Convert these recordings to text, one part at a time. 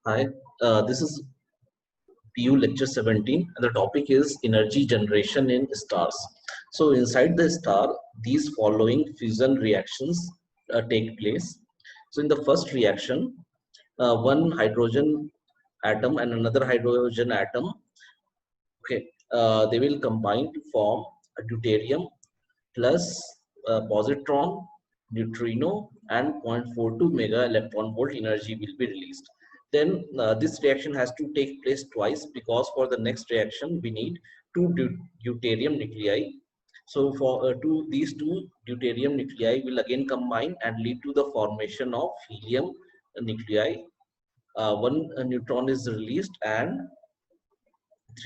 Hi, this is PU lecture 17 and the topic is energy generation in stars. So inside the star, these following fusion reactions take place. So in the first reaction, one hydrogen atom and another hydrogen atom, okay, they will combine to form a deuterium plus positron, neutrino, and 0.42 mega electron volt energy will be released. Then this reaction has to take place twice because for the next reaction we need two deuterium nuclei. So for these two deuterium nuclei will again combine and lead to the formation of helium nuclei. One neutron is released and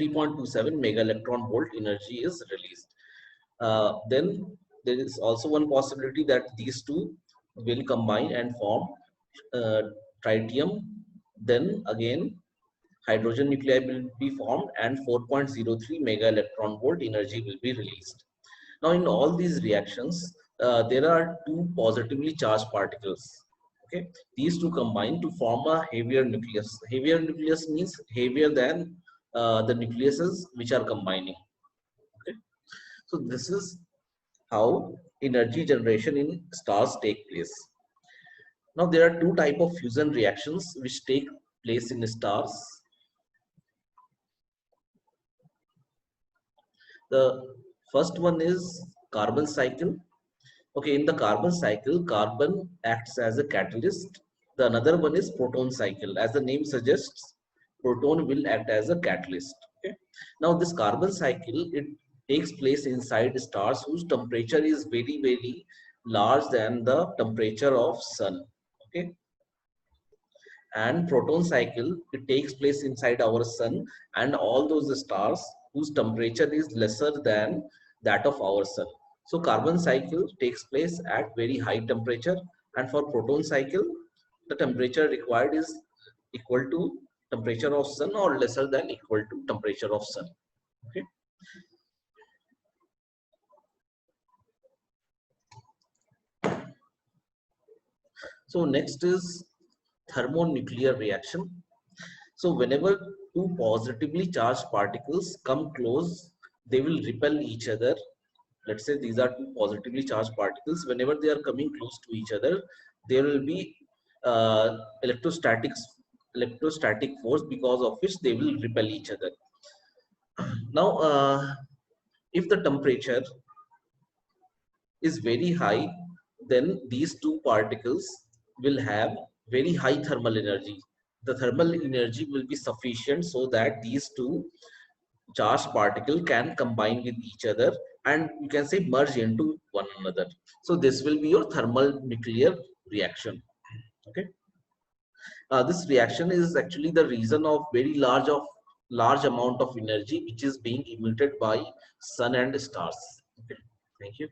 3.27 mega electron volt energy is released. Then there is also one possibility that these two will combine and form uh, tritium. Then again hydrogen nuclei will be formed and 4.03 mega electron volt energy will be released. Now in all these reactions there are two positively charged particles. Okay, these two combine to form a heavier nucleus. Heavier nucleus means heavier than the nucleuses which are combining. Okay, so this is how energy generation in stars take place. Now there are two type of fusion reactions which take place in stars. The first one is carbon cycle. Okay, in the carbon cycle, carbon acts as a catalyst. The another one is proton cycle. As the name suggests, proton will act as a catalyst. Okay. Now this carbon cycle, it takes place inside stars whose temperature is very large than the temperature of sun. Okay. And proton cycle, it takes place inside our sun and all those stars whose temperature is lesser than that of our sun. So carbon cycle takes place at very high temperature, and for proton cycle the temperature required is equal to temperature of sun or lesser than equal to temperature of sun. Okay, so next is thermonuclear reaction. So whenever two positively charged particles come close, they will repel each other. Let's say these are two positively charged particles. Whenever they are coming close to each other, there will be uh, electrostatic force because of which they will repel each other. Now if the temperature is very high, then these two particles will have very high thermal energy. The thermal energy will be sufficient so that these two charged particle can combine with each other and you can say merge into one another. So this will be your thermal nuclear reaction. Okay, this reaction is actually the reason of very large amount of energy which is being emitted by sun and stars. Okay, thank you.